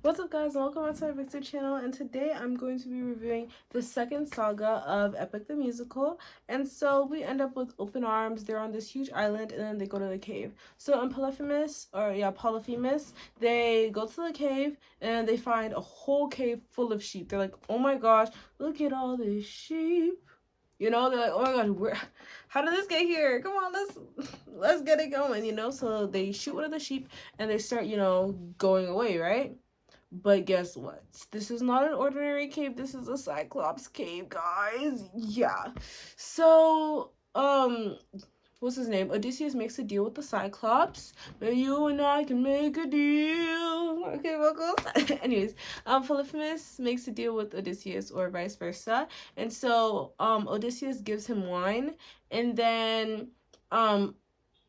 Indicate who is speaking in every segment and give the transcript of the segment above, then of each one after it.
Speaker 1: What's up, guys? Welcome back to my Victor channel, and today I'm going to be reviewing the second saga of Epic the Musical. And so we end up with Open Arms. They're on this huge island, and then they go to the cave. So in Polyphemus, they go to the cave, and they find a whole cave full of sheep. They're like, oh my gosh, look at all these sheep. You know, they're like, oh my god, how did this get here? Come on, let's get it going, you know? So they shoot one of the sheep, and they start, going away, right? But guess what? This is not an ordinary cave. This is a Cyclops cave, guys. Yeah. So, what's his name? Odysseus makes a deal with the Cyclops. Maybe you and I can make a deal. Okay, vocals. Anyways, Polyphemus makes a deal with Odysseus, or vice versa. And so, Odysseus gives him wine, and then,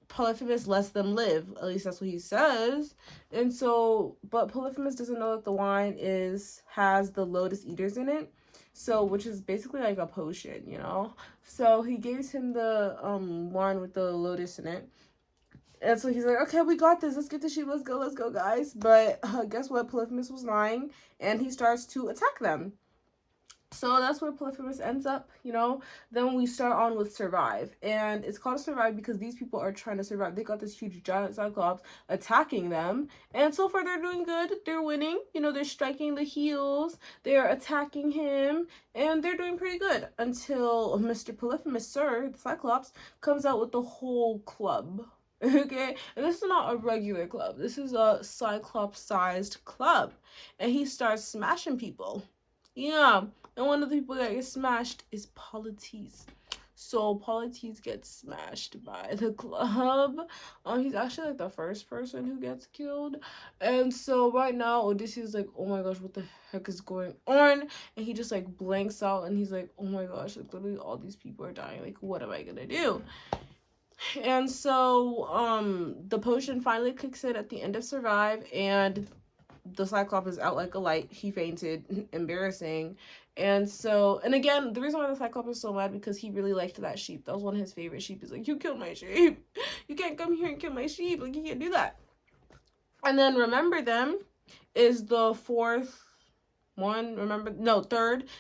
Speaker 1: Polyphemus lets them live. At least that's what he says. And so, but Polyphemus doesn't know that the wine has the lotus eaters in it. So, which is basically like a potion, you know? So he gives him the wine with the lotus in it. And so he's like, okay, we got this. Let's get the sheep. Let's go, guys. But guess what? Polyphemus was lying, and he starts to attack them. So that's where Polyphemus ends up, you know. Then we start on with Survive. And it's called Survive because these people are trying to survive. They got this huge giant Cyclops attacking them. And so far they're doing good. They're winning. You know, they're striking the heels. They're attacking him. And they're doing pretty good. Until Mr. Polyphemus, sir, the Cyclops, comes out with the whole club. Okay? And this is not a regular club. This is a Cyclops-sized club. And he starts smashing people. Yeah. And one of the people that gets smashed is Polites. So Polites gets smashed by the club. He's actually like the first person who gets killed. And so right now Odysseus is like, oh my gosh, what the heck is going on? And he just like blanks out, and he's like, oh my gosh, like literally all these people are dying. Like, what am I gonna do? And so the potion finally kicks in at the end of Survive, and the Cyclops is out like a light. He fainted. Embarrassing. And so, and again, the reason why the Cyclops is so mad because he really liked that sheep. That was one of his favorite sheep. He's like, you killed my sheep. You can't come here and kill my sheep. Like, you can't do that. And then Remember Them is the third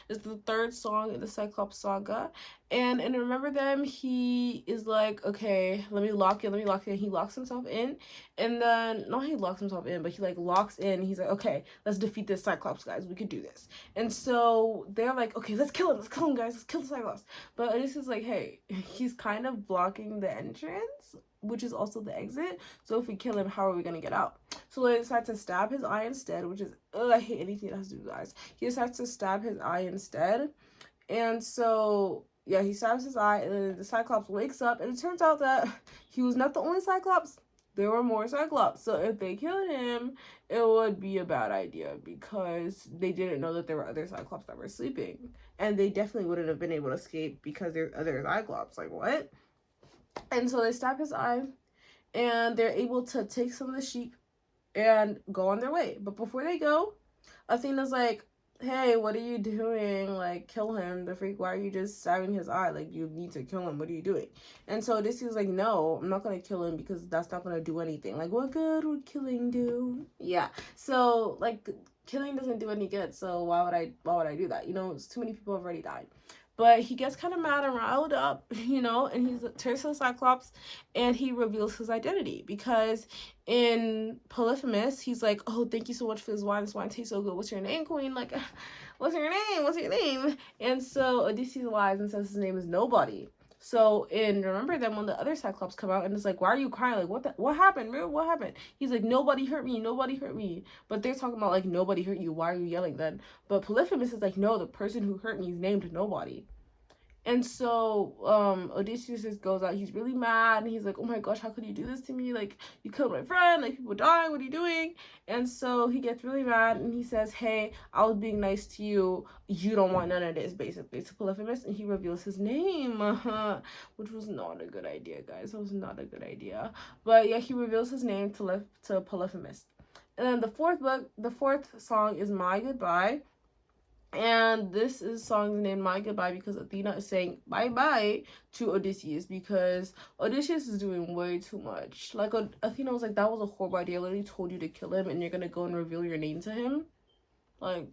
Speaker 1: is the third song in the Cyclops saga. And Remember Them, he is like, okay, let me lock in. He locks himself in, and then not he locks himself in, but he like locks in. He's like, okay, let's defeat this Cyclops, guys. We could do this. And so they're like, okay, let's kill him, guys. Let's kill the Cyclops. But this is like, hey, he's kind of blocking the entrance, which is also the exit. So if we kill him, how are we gonna get out? So they decide to stab his eye instead, which is, I hate anything that has to do with eyes. He decides to stab his eye instead. And so, yeah, he stabs his eye, and then the Cyclops wakes up, and it turns out that he was not the only Cyclops. There were more Cyclops. So if they killed him, it would be a bad idea because they didn't know that there were other Cyclops that were sleeping. And they definitely wouldn't have been able to escape because there's other Cyclops. Like, what? And so they stab his eye, and they're able to take some of the sheep and go on their way. But before they go, Athena's like, hey, what are you doing? Like, kill him. The freak, why are you just stabbing his eye? Like, you need to kill him. What are you doing? And so Odysseus like, no, I'm not going to kill him because that's not going to do anything. Like, what good would killing do? Yeah. So, like, killing doesn't do any good. So why would I do that? You know, too many people have already died. But he gets kind of mad and riled up, you know, and he turns to the Cyclops, and he reveals his identity. Because in Polyphemus, he's like, oh, thank you so much for this wine. This wine tastes so good. What's your name, queen? Like, what's your name? And so Odysseus lies and says his name is Nobody. So in Remember Them, when the other Cyclops come out and it's like, why are you crying? Like, what happened? Real? What happened? He's like, nobody hurt me. But they're talking about like, nobody hurt you. Why are you yelling then? But Polyphemus is like, no, the person who hurt me is named Nobody. And so Odysseus just goes out. He's really mad, and he's like, oh my gosh, how could you do this to me? Like, you killed my friend, like, people dying, what are you doing? And so he gets really mad, and he says, hey, I was being nice to you, you don't want none of this, basically, to Polyphemus. And he reveals his name, which was not a good idea, guys. That was not a good idea. But yeah, he reveals his name to Polyphemus. And then the fourth song is My Goodbye. And this is song named My Goodbye because Athena is saying bye-bye to Odysseus because Odysseus is doing way too much. Like, Athena was like, that was a horrible idea. I literally told you to kill him and you're gonna go and reveal your name to him. Like,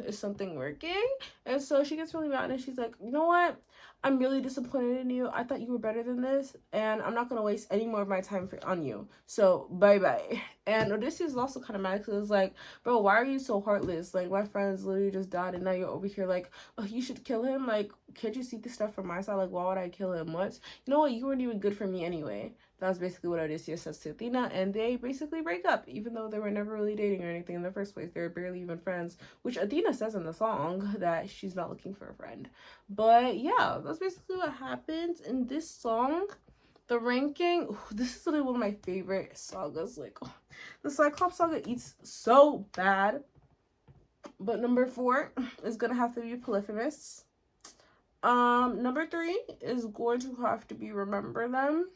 Speaker 1: is something working? And so she gets really mad and she's like, you know what? I'm really disappointed in you. I thought you were better than this, and I'm not gonna waste any more of my time on you. So bye bye. And Odysseus is also kind of mad because it's like, bro, why are you so heartless? Like, my friends literally just died, and now you're over here like, oh, you should kill him. Like, can't you see the stuff from my side? Like, why would I kill him? What? You know what? You weren't even good for me anyway. That's basically what Odysseus says to Athena, and they basically break up, even though they were never really dating or anything in the first place. They were barely even friends, which Athena says in the song that she's not looking for a friend. But yeah, that's basically what happens in this song. The ranking, this is literally one of my favorite sagas. Like, the Cyclops saga eats so bad. But number 4 is gonna have to be Polyphemus. Number 3 is going to have to be Remember Them.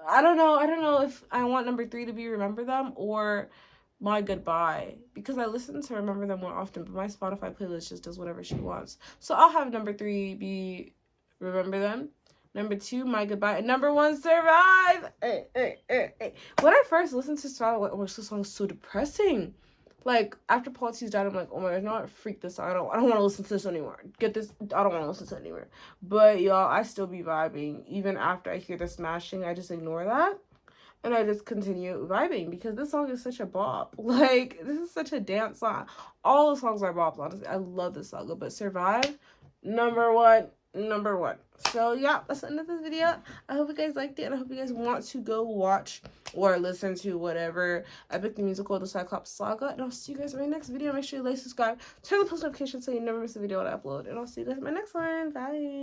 Speaker 1: I don't know if I want number 3 to be Remember Them or My Goodbye, because I listen to Remember Them more often, but my Spotify playlist just does whatever she wants. So I'll have number 3 be Remember Them, number 2 My Goodbye, and number 1 Survive. When I first listened to Survive, I'm like, oh, this song's so depressing. Like, after Policy's died, I'm like, oh my god, no, freak this out. I don't want to listen to this anymore. Get this, I don't want to listen to it anymore. But y'all, I still be vibing. Even after I hear the smashing, I just ignore that. And I just continue vibing because this song is such a bop. Like, this is such a dance song. All the songs are bops, honestly. I love this song. But Survive, number one. So yeah, that's the end of this video. I hope you guys liked it, and I hope you guys want to go watch or listen to whatever Epic the Musical, the Cyclops Saga. And I'll see you guys in my next video. Make sure you like, subscribe, turn the post notifications so you never miss a video when I upload. And I'll see you guys in my next one. Bye.